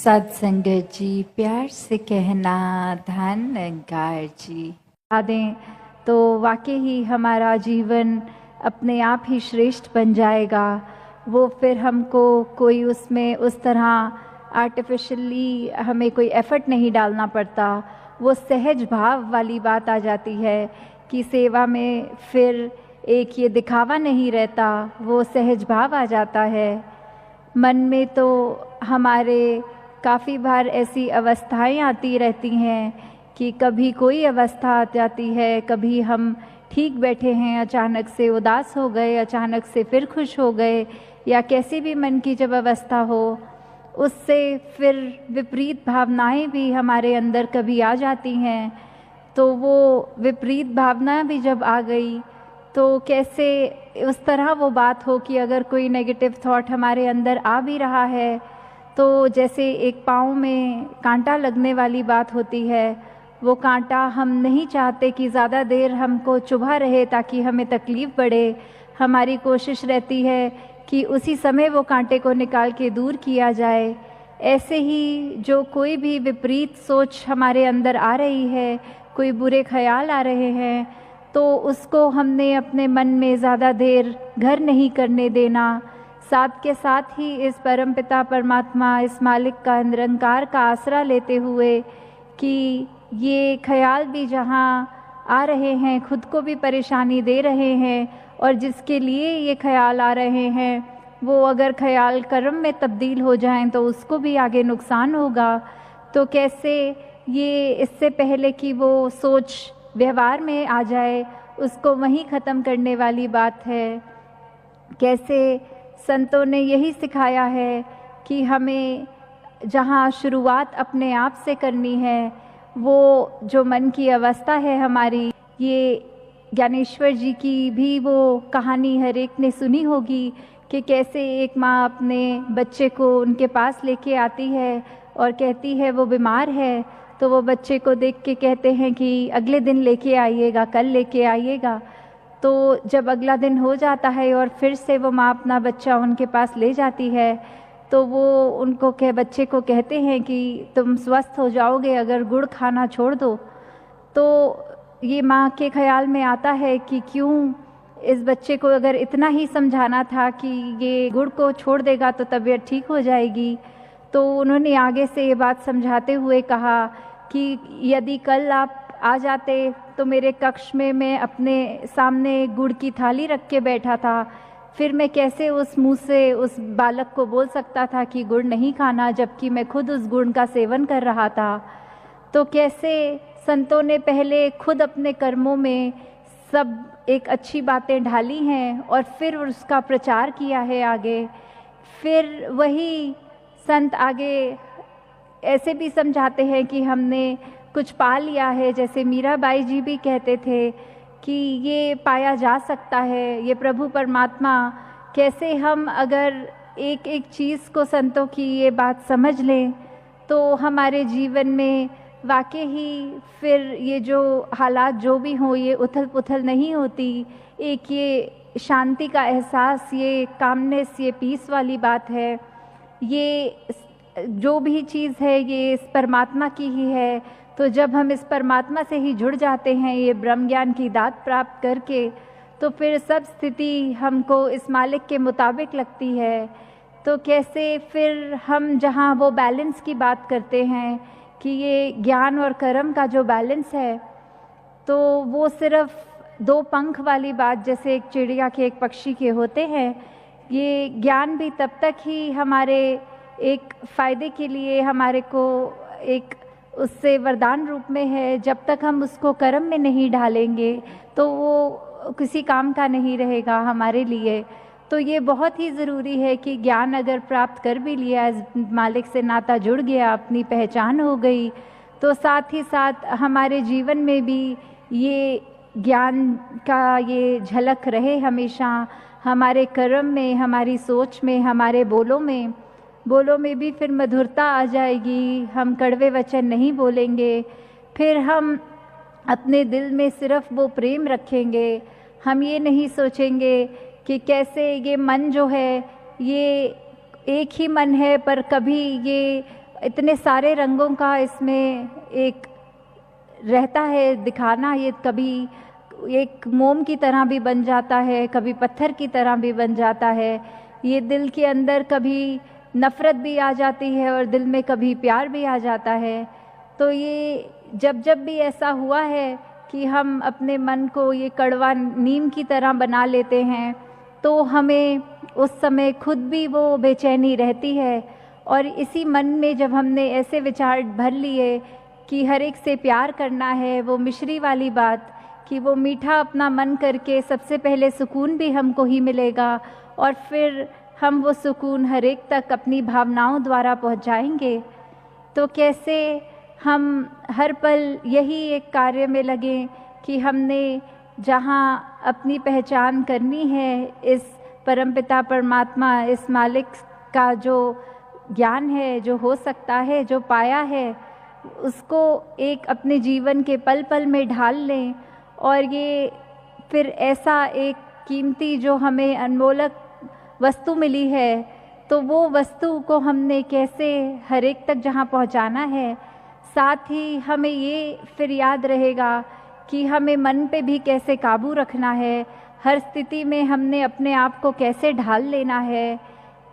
सत्संगत जी, प्यार से कहना धन अंकार जी। दें तो वाकई ही हमारा जीवन अपने आप ही श्रेष्ठ बन जाएगा। वो फिर हमको कोई उसमें उस तरह आर्टिफिशियली हमें कोई एफर्ट नहीं डालना पड़ता। वो सहज भाव वाली बात आ जाती है कि सेवा में फिर एक ये दिखावा नहीं रहता, वो सहज भाव आ जाता है। मन में तो हमारे काफ़ी बार ऐसी अवस्थाएं आती रहती हैं कि कभी कोई अवस्था आ जाती है, कभी हम ठीक बैठे हैं, अचानक से उदास हो गए, अचानक से फिर खुश हो गए, या कैसी भी मन की जब अवस्था हो उससे फिर विपरीत भावनाएं भी हमारे अंदर कभी आ जाती हैं। तो वो विपरीत भावना भी जब आ गई तो कैसे उस तरह वो बात हो कि अगर कोई नेगेटिव थॉट हमारे अंदर आ भी रहा है तो जैसे एक पाँव में कांटा लगने वाली बात होती है, वो कांटा हम नहीं चाहते कि ज़्यादा देर हमको चुभा रहे ताकि हमें तकलीफ़ बढ़े। हमारी कोशिश रहती है कि उसी समय वो कांटे को निकाल के दूर किया जाए। ऐसे ही जो कोई भी विपरीत सोच हमारे अंदर आ रही है, कोई बुरे ख्याल आ रहे हैं, तो उसको हमने अपने मन में ज़्यादा देर घर नहीं करने देना। साथ के साथ ही इस परमपिता परमात्मा, इस मालिक का, निरंकार का आसरा लेते हुए कि ये ख्याल भी जहाँ आ रहे हैं खुद को भी परेशानी दे रहे हैं, और जिसके लिए ये ख्याल आ रहे हैं वो अगर ख्याल कर्म में तब्दील हो जाएं तो उसको भी आगे नुकसान होगा। तो कैसे ये इससे पहले कि वो सोच व्यवहार में आ जाए उसको वहीं ख़त्म करने वाली बात है। कैसे संतों ने यही सिखाया है कि हमें जहाँ शुरुआत अपने आप से करनी है, वो जो मन की अवस्था है हमारी, ये ज्ञानेश्वर जी की भी वो कहानी हर एक ने सुनी होगी कि कैसे एक माँ अपने बच्चे को उनके पास लेके आती है और कहती है वो बीमार है, तो वो बच्चे को देख के कहते हैं कि अगले दिन लेके आइएगा, कल लेके आइएगा। तो जब अगला दिन हो जाता है और फिर से वो माँ अपना बच्चा उनके पास ले जाती है, तो वो उनको बच्चे को कहते हैं कि तुम स्वस्थ हो जाओगे अगर गुड़ खाना छोड़ दो। तो ये माँ के ख्याल में आता है कि क्यों इस बच्चे को अगर इतना ही समझाना था कि ये गुड़ को छोड़ देगा तो तबीयत ठीक हो जाएगी। तो उन्होंने आगे से ये बात समझाते हुए कहा कि यदि कल आप आ जाते तो मेरे कक्ष में मैं अपने सामने गुड़ की थाली रख के बैठा था, फिर मैं कैसे उस मुंह से उस बालक को बोल सकता था कि गुड़ नहीं खाना, जबकि मैं खुद उस गुड़ का सेवन कर रहा था। तो कैसे संतों ने पहले खुद अपने कर्मों में सब एक अच्छी बातें ढाली हैं और फिर उसका प्रचार किया है आगे। फिर वही संत आगे ऐसे भी समझाते हैं कि हमने कुछ पा लिया है, जैसे मीराबाई जी भी कहते थे कि ये पाया जा सकता है, ये प्रभु परमात्मा। कैसे हम अगर एक एक चीज़ को संतों की ये बात समझ लें तो हमारे जीवन में वाकई ही फिर ये जो हालात जो भी हों ये उथल पुथल नहीं होती। एक ये शांति का एहसास, ये कामनेस, ये पीस वाली बात है। ये जो भी चीज़ है ये इस परमात्मा की ही है। तो जब हम इस परमात्मा से ही जुड़ जाते हैं ये ब्रह्म ज्ञान की दात प्राप्त करके, तो फिर सब स्थिति हमको इस मालिक के मुताबिक लगती है। तो कैसे फिर हम जहाँ वो बैलेंस की बात करते हैं कि ये ज्ञान और कर्म का जो बैलेंस है, तो वो सिर्फ दो पंख वाली बात जैसे एक चिड़िया के, एक पक्षी के होते हैं। ये ज्ञान भी तब तक ही हमारे एक फ़ायदे के लिए हमारे को एक उससे वरदान रूप में है, जब तक हम उसको कर्म में नहीं ढालेंगे तो वो किसी काम का नहीं रहेगा हमारे लिए। तो ये बहुत ही ज़रूरी है कि ज्ञान अगर प्राप्त कर भी लिया, मालिक से नाता जुड़ गया, अपनी पहचान हो गई, तो साथ ही साथ हमारे जीवन में भी ये ज्ञान का ये झलक रहे हमेशा हमारे कर्म में, हमारी सोच में, हमारे बोलों में भी फिर मधुरता आ जाएगी। हम कड़वे वचन नहीं बोलेंगे, फिर हम अपने दिल में सिर्फ वो प्रेम रखेंगे। हम ये नहीं सोचेंगे कि कैसे ये मन जो है ये एक ही मन है, पर कभी ये इतने सारे रंगों का इसमें एक रहता है दिखाना। ये कभी एक मोम की तरह भी बन जाता है, कभी पत्थर की तरह भी बन जाता है। ये दिल के अंदर कभी नफ़रत भी आ जाती है और दिल में कभी प्यार भी आ जाता है। तो ये जब जब भी ऐसा हुआ है कि हम अपने मन को ये कड़वा नीम की तरह बना लेते हैं, तो हमें उस समय खुद भी वो बेचैनी रहती है। और इसी मन में जब हमने ऐसे विचार भर लिए कि हर एक से प्यार करना है, वो मिश्री वाली बात कि वो मीठा अपना मन करके सबसे पहले सुकून भी हमको ही मिलेगा और फिर हम वो सुकून हर एक तक अपनी भावनाओं द्वारा पहुंचाएंगे। तो कैसे हम हर पल यही एक कार्य में लगें कि हमने जहाँ अपनी पहचान करनी है, इस परमपिता परमात्मा, इस मालिक का जो ज्ञान है, जो हो सकता है, जो पाया है, उसको एक अपने जीवन के पल पल में ढाल लें। और ये फिर ऐसा एक कीमती जो हमें अनमोलक वस्तु मिली है, तो वो वस्तु को हमने कैसे हर एक तक जहाँ पहुँचाना है, साथ ही हमें ये फिर याद रहेगा कि हमें मन पे भी कैसे काबू रखना है, हर स्थिति में हमने अपने आप को कैसे ढाल लेना है,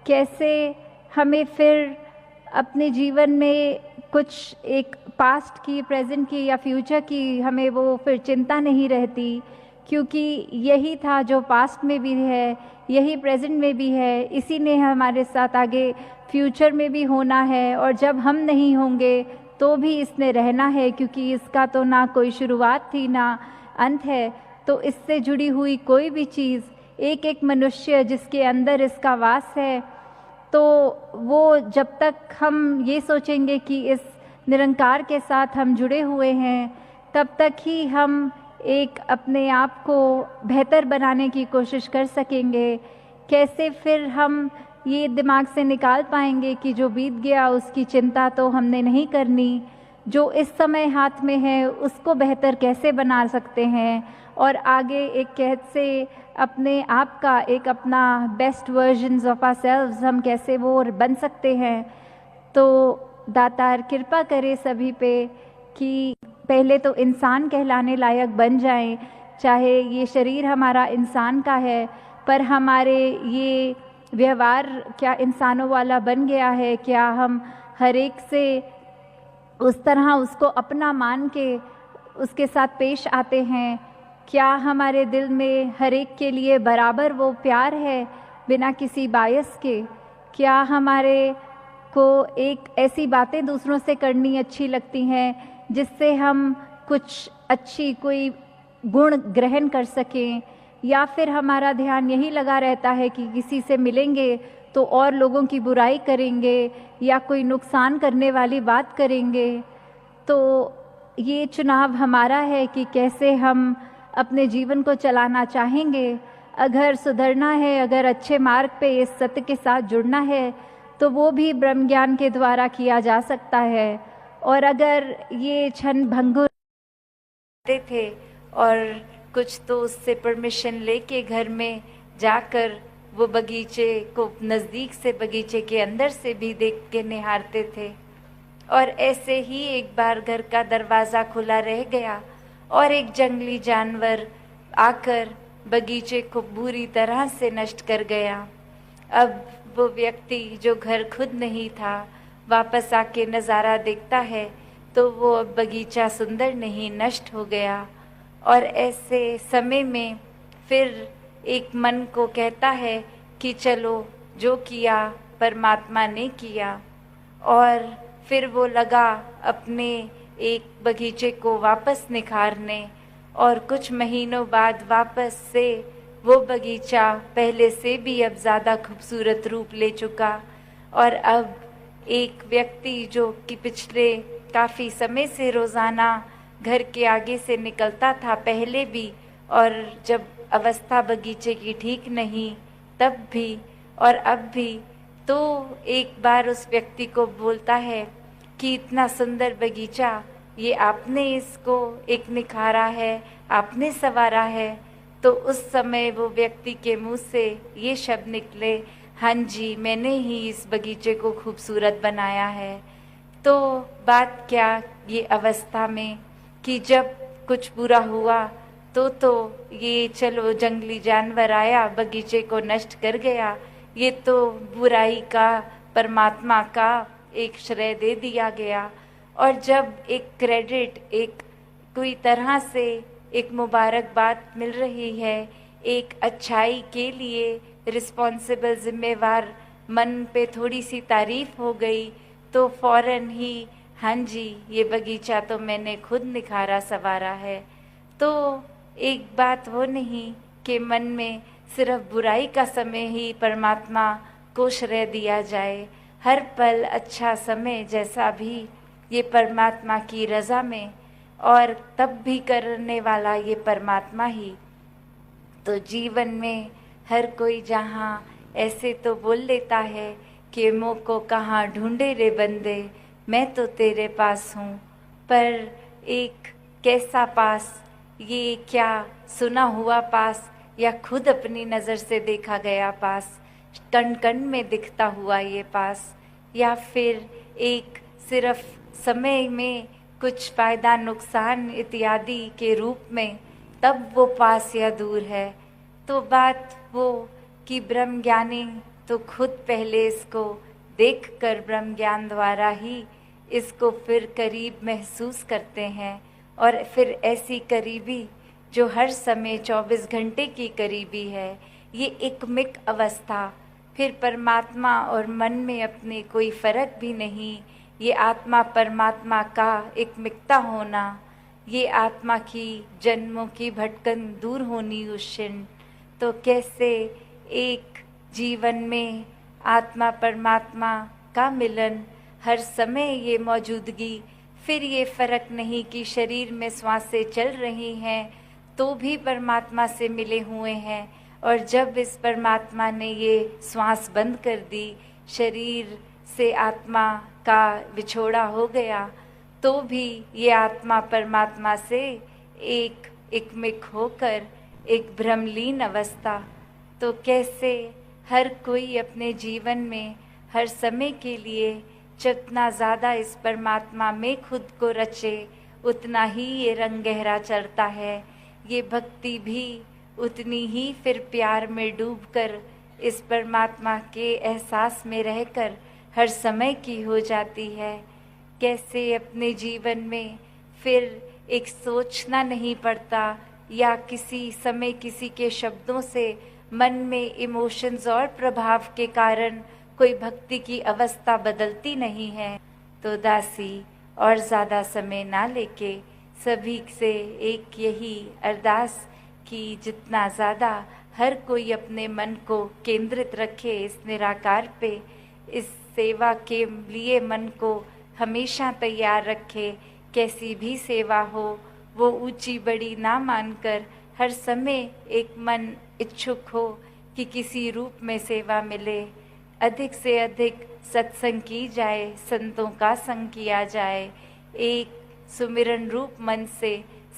कैसे हमें फिर अपने जीवन में कुछ एक पास्ट की, प्रेजेंट की या फ्यूचर की हमें वो फिर चिंता नहीं रहती, क्योंकि यही था जो पास्ट में भी है, यही प्रेजेंट में भी है, इसी ने हमारे साथ आगे फ्यूचर में भी होना है। और जब हम नहीं होंगे तो भी इसने रहना है, क्योंकि इसका तो ना कोई शुरुआत थी ना अंत है। तो इससे जुड़ी हुई कोई भी चीज़, एक एक मनुष्य जिसके अंदर इसका वास है, तो वो जब तक हम ये सोचेंगे कि इस निरंकार के साथ हम जुड़े हुए हैं, तब तक ही हम एक अपने आप को बेहतर बनाने की कोशिश कर सकेंगे। कैसे फिर हम ये दिमाग से निकाल पाएंगे कि जो बीत गया उसकी चिंता तो हमने नहीं करनी, जो इस समय हाथ में है उसको बेहतर कैसे बना सकते हैं, और आगे एक कैसे अपने आप का एक अपना बेस्ट वर्जन्स ऑफ आवरसेल्व्स हम कैसे वो बन सकते हैं। तो दातार कृपा करे सभी पे कि पहले तो इंसान कहलाने लायक बन जाएं। चाहे ये शरीर हमारा इंसान का है, पर हमारे ये व्यवहार क्या इंसानों वाला बन गया है? क्या हम हर एक से उस तरह उसको अपना मान के उसके साथ पेश आते हैं? क्या हमारे दिल में हर एक के लिए बराबर वो प्यार है बिना किसी बायस के? क्या हमारे को एक ऐसी बातें दूसरों से करनी अच्छी लगती हैं जिससे हम कुछ अच्छी कोई गुण ग्रहण कर सकें, या फिर हमारा ध्यान यही लगा रहता है कि किसी से मिलेंगे तो और लोगों की बुराई करेंगे या कोई नुकसान करने वाली बात करेंगे? तो ये चुनाव हमारा है कि कैसे हम अपने जीवन को चलाना चाहेंगे। अगर सुधरना है, अगर अच्छे मार्ग पे इस सत्य के साथ जुड़ना है, तो वो भी ब्रह्म ज्ञान के द्वारा किया जा सकता है। और अगर ये क्षण भंगुर थे और कुछ तो उससे परमिशन लेके घर में जाकर वो बगीचे को नज़दीक से, बगीचे के अंदर से भी देख के निहारते थे। और ऐसे ही एक बार घर का दरवाज़ा खुला रह गया और एक जंगली जानवर आकर बगीचे को बुरी तरह से नष्ट कर गया। अब वो व्यक्ति जो घर खुद नहीं था, वापस आके नज़ारा देखता है तो वो अब बगीचा सुंदर नहीं, नष्ट हो गया। और ऐसे समय में फिर एक मन को कहता है कि चलो, जो किया परमात्मा ने किया। और फिर वो लगा अपने एक बगीचे को वापस निखारने, और कुछ महीनों बाद वापस से वो बगीचा पहले से भी अब ज़्यादा खूबसूरत रूप ले चुका। और अब एक व्यक्ति जो कि पिछले काफ़ी समय से रोज़ाना घर के आगे से निकलता था पहले भी, और जब अवस्था बगीचे की ठीक नहीं तब भी और अब भी, तो एक बार उस व्यक्ति को बोलता है कि इतना सुंदर बगीचा, ये आपने इसको एक निखारा है, आपने संवारा है। तो उस समय वो व्यक्ति के मुंह से ये शब्द निकले, हाँ जी, मैंने ही इस बगीचे को खूबसूरत बनाया है। तो बात क्या ये अवस्था में कि जब कुछ बुरा हुआ तो ये चलो जंगली जानवर आया, बगीचे को नष्ट कर गया, ये तो बुराई का परमात्मा का एक श्रेय दे दिया गया। और जब एक क्रेडिट, एक कोई तरह से एक मुबारकबाद मिल रही है, एक अच्छाई के लिए रिस्पॉन्सिबल जिम्मेवार मन पे थोड़ी सी तारीफ हो गई, तो फौरन ही हाँ जी ये बगीचा तो मैंने खुद निखारा संवारा है। तो एक बात वो नहीं कि मन में सिर्फ बुराई का समय ही परमात्मा को श्रेय दिया जाए। हर पल अच्छा समय जैसा भी ये परमात्मा की रज़ा में, और तब भी करने वाला ये परमात्मा ही। तो जीवन में हर कोई जहाँ ऐसे तो बोल लेता है कि मुँह को कहाँ ढूंढे रे बंदे, मैं तो तेरे पास हूँ। पर एक कैसा पास, ये क्या सुना हुआ पास या खुद अपनी नज़र से देखा गया पास, कण कण में दिखता हुआ ये पास, या फिर एक सिर्फ समय में कुछ फायदा नुकसान इत्यादि के रूप में तब वो पास या दूर है। तो बात वो कि ब्रह्म ज्ञानी तो खुद पहले इसको देखकर ब्रह्म ज्ञान द्वारा ही इसको फिर करीब महसूस करते हैं, और फिर ऐसी करीबी जो हर समय 24 घंटे की करीबी है, ये एकमिक अवस्था। फिर परमात्मा और मन में अपने कोई फर्क भी नहीं, ये आत्मा परमात्मा का एकमिकता होना, ये आत्मा की जन्मों की भटकन दूर होनी उस क्षण। तो कैसे एक जीवन में आत्मा परमात्मा का मिलन, हर समय ये मौजूदगी, फिर ये फर्क नहीं कि शरीर में श्वासें चल रही हैं तो भी परमात्मा से मिले हुए हैं, और जब इस परमात्मा ने ये श्वास बंद कर दी, शरीर से आत्मा का विछोड़ा हो गया, तो भी ये आत्मा परमात्मा से एकमिक होकर एक भ्रमलीन अवस्था। तो कैसे हर कोई अपने जीवन में हर समय के लिए जितना ज़्यादा इस परमात्मा में खुद को रचे, उतना ही ये रंग गहरा चढ़ता है। ये भक्ति भी उतनी ही फिर प्यार में डूबकर इस परमात्मा के एहसास में रहकर हर समय की हो जाती है। कैसे अपने जीवन में फिर एक सोचना नहीं पड़ता, या किसी समय किसी के शब्दों से मन में इमोशंस और प्रभाव के कारण कोई भक्ति की अवस्था बदलती नहीं है। तो दासी और ज़्यादा समय ना लेके सभी से एक यही अरदास कि जितना ज़्यादा हर कोई अपने मन को केंद्रित रखे इस निराकार पे, इस सेवा के लिए मन को हमेशा तैयार रखे। कैसी भी सेवा हो वो ऊंची बड़ी ना मानकर हर समय एक मन इच्छुक हो कि किसी रूप में सेवा मिले। अधिक से अधिक सत्संग की जाए, संतों का संग किया जाए, एक सुमिरन रूप मन से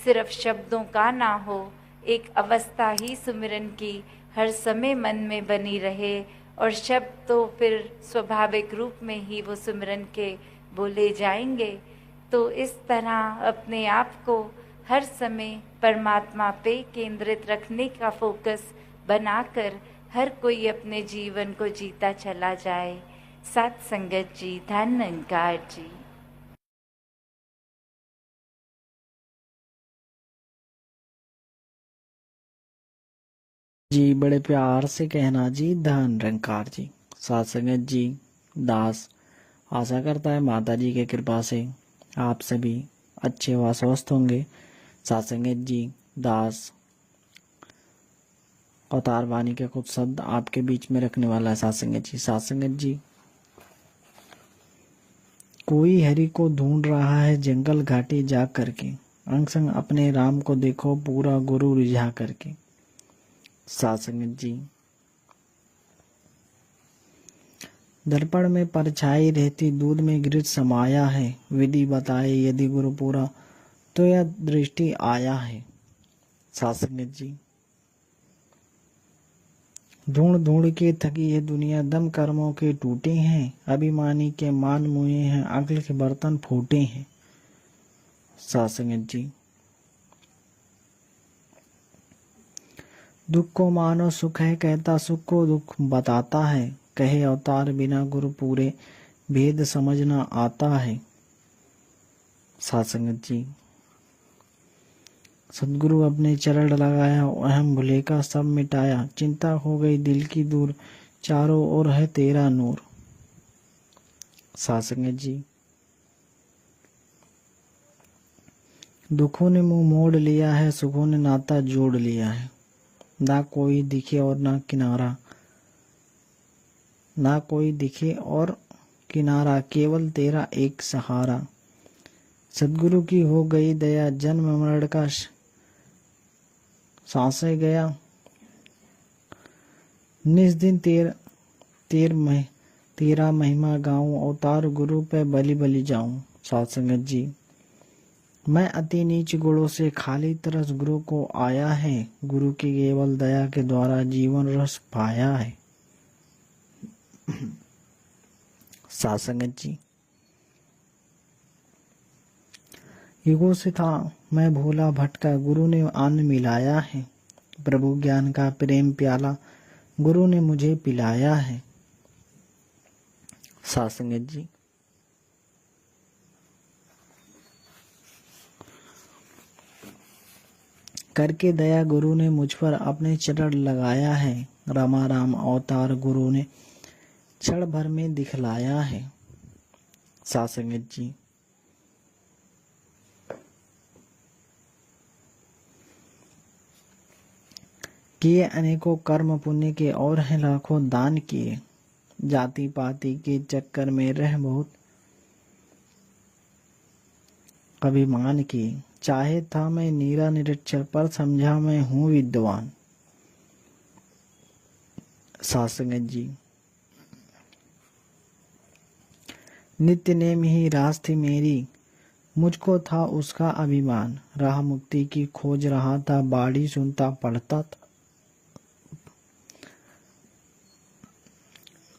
सिर्फ शब्दों का ना हो, एक अवस्था ही सुमिरन की हर समय मन में बनी रहे, और शब्द तो फिर स्वाभाविक रूप में ही वो सुमिरन के बोले जाएंगे। तो इस तरह अपने आप को हर समय परमात्मा पे केंद्रित रखने का फोकस बनाकर हर कोई अपने जीवन को जीता चला जाए। साथ संगत जी, धन निरंकार जी। जी बड़े प्यार से कहना जी, धन निरंकार जी। साथ संगत जी, दास आशा करता है माता जी की कृपा से आप सभी अच्छे व स्वस्थ होंगे। साथ संगत जी, दास अवतार वाणी के कुछ शब्द आपके बीच में रखने वाला है। साथ संगत जी, साथ संगत जी, कोई हरि को ढूंढ रहा है जंगल घाटी जा करके, अंग संग अपने राम को देखो पूरा गुरु रिझा करके। साथ संगत जी, दर्पण में परछाई रहती दूध में गिरज समाया है, विधि बताए यदि गुरु पूरा तो यह दृष्टि आया है। साथ संगत जी, ढूंढ ढूंढ के थकी ये दुनिया, दम कर्मों के टूटे हैं, अभिमानी के मान मुए हैं, अक्ल के बर्तन फूटे हैं। सासंगत जी, दुख को मानो सुख है कहता, सुख को दुख बताता है। कहे अवतार बिना गुरु पूरे, भेद समझना आता है। सासंगत जी, सदगुरु अपने चरण लगाया, अहम भुले का सब मिटाया। चिंता हो गई दिल की दूर, चारों ओर है तेरा नूर। सासंगत जी, दुखों ने मुंह मोड़ लिया है, सुखों ने नाता जोड़ लिया है। ना कोई दिखे और ना किनारा, ना कोई दिखे और किनारा, केवल तेरा एक सहारा। सदगुरु की हो गई दया, जन्म मरण का सांसे गया। निस दिन तेरा महिमा गाऊं, अवतार गुरु पे बलि बलि जाऊं। सत्संगत जी, मैं अति नीच गुणों से खाली तरस गुरु को आया है। गुरु की केवल दया के द्वारा जीवन रस पाया है। सत्संगत जी, युगों से था मैं भोला भटका, गुरु ने अन्न मिलाया है। प्रभु ज्ञान का प्रेम प्याला, गुरु ने मुझे पिलाया है। सत्संगत जी, करके दया गुरु ने मुझ पर अपने चरण लगाया है। रामा राम अवतार गुरु ने क्षण भर में दिखलाया है। सत्संगत जी, किए अनेकों कर्म पुण्य के और हैं लाखों दान किए। जाति पाति के चक्कर में रह बहुत अभिमान किए। चाहे था मैं नीरा निरक्षर, पर समझा मैं हूँ विद्वान। सत्संगत जी, नित्य नेम ही रास थी मेरी, मुझको था उसका अभिमान। राह मुक्ति की खोज रहा था, बाड़ी सुनता पढ़ता था।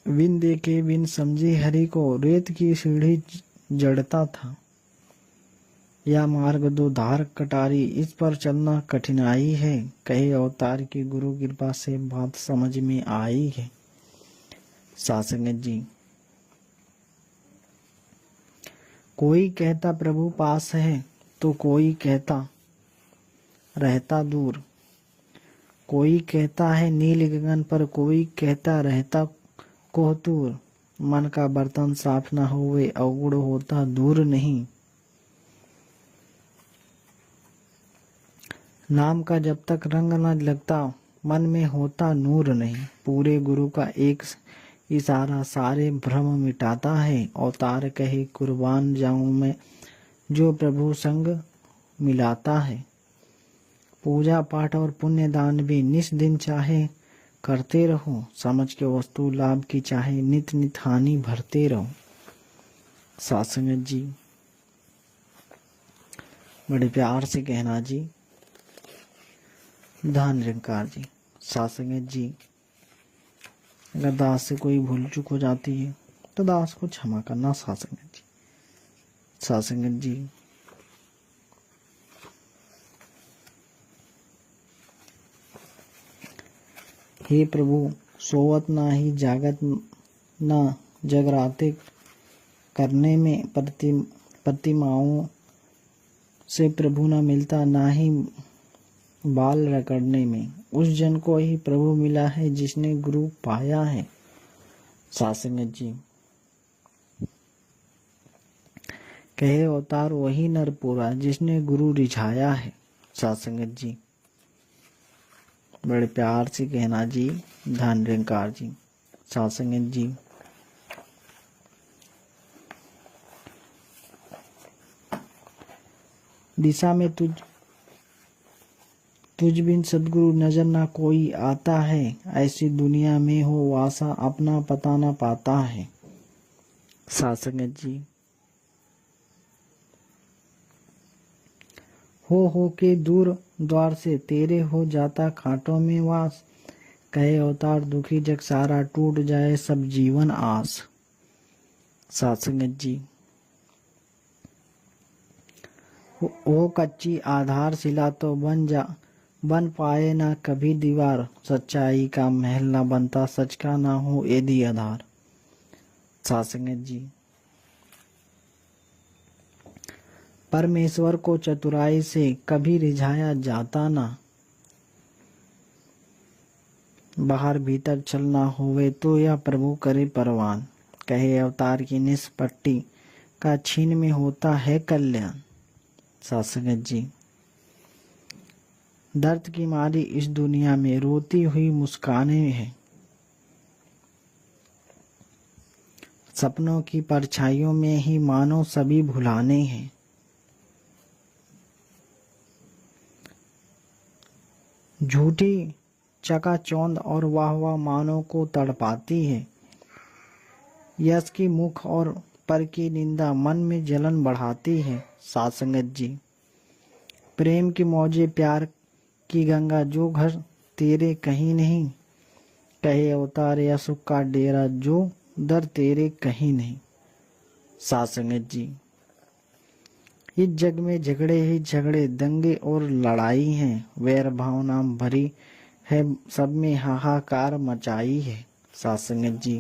बिन देखे बिन समझे हरि को, रेत की सीढ़ी जड़ता था। या मार्ग दो धार कटारी, इस पर चलना कठिनाई है। कहे अवतार की गुरु कृपा से बात समझ में आई है। सत्संगत जी, कोई कहता प्रभु पास है, तो कोई कहता रहता दूर। कोई कहता है नील गगन पर, कोई कहता रहता कोहतूर। मन का बर्तन साफ न होवे, अवगुण होता दूर नहीं। नाम का जब तक रंग न लगता, मन में होता नूर नहीं। पूरे गुरु का एक इशारा सारे भ्रम मिटाता है। अवतार कहे कुर्बान जाऊं मैं, जो प्रभु संग मिलाता है। पूजा पाठ और पुण्य दान भी निस दिन चाहे करते रहो। समझ के वस्तु लाभ की चाहे, नित नित हानि भरते रहो। सत्संगत जी, बड़े प्यार से कहना जी, धन निरंकार जी। सत्संगत जी, अगर दास से कोई भूल चूक हो जाती है तो दास को क्षमा करना। सत्संगत जी, सत्संगत जी, हे प्रभु, सोवत ना ही जागत ना, जगराते करने में प्रतिमाओं से प्रभु ना मिलता, ना ही बाल रगड़ने में। उस जन को ही प्रभु मिला है, जिसने गुरु पाया है। सत्संगत जी, कहे अवतार वही नर पूरा, जिसने गुरु रिझाया है। सत्संगत जी, बड़े प्यार से कहना जी, धन निरंकार जी। सत्संगत जी, दिशा में तुझ बिन सदगुरु नजर ना कोई आता है। ऐसी दुनिया में हो वासा, अपना पता ना पाता है। सत्संगत जी, हो के दूर द्वार से, तेरे हो जाता कांटों में वास। कहे अवतार दुखी जग सारा टूट जाए सब जीवन आस। साथ संगत जी, वो कच्ची आधारशिला तो बन पाए ना कभी दीवार। सच्चाई का महल ना बनता सच का ना हो यदि आधार। साथ संगत जी, परमेश्वर को चतुराई से कभी रिझाया जाता ना। बाहर भीतर चलना होवे तो यह प्रभु करे परवान। कहे अवतार की निष्पट्टी का छीन में होता है कल्याण। सासंगत जी, दर्द की मारी इस दुनिया में रोती हुई मुस्काने हैं। सपनों की परछाइयों में ही मानो सभी भुलाने हैं। झूठी चकाचौंध और वाह वाह मानों को तड़पाती है। यश की मुख और पर की निंदा मन में जलन बढ़ाती है। साथ संगत जी, प्रेम की मौजे प्यार की गंगा जो घर तेरे कहीं नहीं। कहे अवतार या सुख का डेरा जो दर तेरे कहीं नहीं। साथ संगत जी, इस जग में झगड़े ही झगड़े दंगे और लड़ाई हैं। वैर भावना भरी है सब में हाहाकार मचाई है। साथ संगत जी,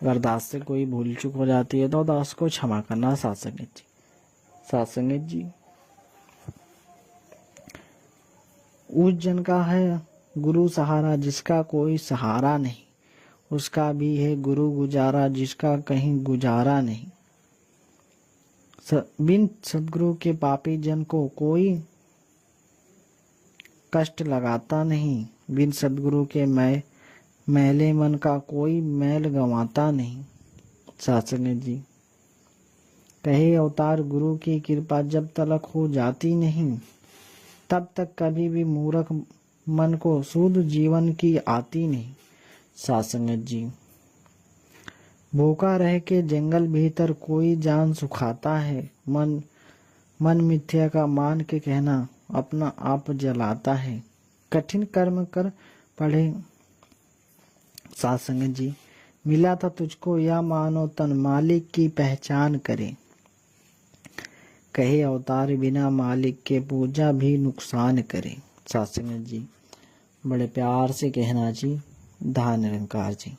अगर दास से कोई भूल चूक हो जाती है तो दास को क्षमा करना। साथ संगत जी, साथ संगत जी, उस जन का है गुरु सहारा जिसका कोई सहारा नहीं। उसका भी है गुरु गुजारा जिसका कहीं गुजारा नहीं। बिन सदगुरु के पापी जन को कोई कष्ट लगाता नहीं। बिन सदगुरु के मैले मन का कोई मैल गंवाता नहीं। सासंगत जी, कहे अवतार गुरु की कृपा जब तलक हो जाती नहीं तब तक कभी भी मूर्ख मन को शुद्ध जीवन की आती नहीं। सासंगत जी, भूखा रह के जंगल भीतर कोई जान सुखाता है। मन मिथ्या का मान के कहना अपना आप जलाता है। कठिन कर्म कर पढ़े। साथ संगत जी, मिला था तुझको या मानो तन मालिक की पहचान करे। कहे अवतार बिना मालिक के पूजा भी नुकसान करे। साथ संगत जी, बड़े प्यार से कहना जी, धन निरंकार जी।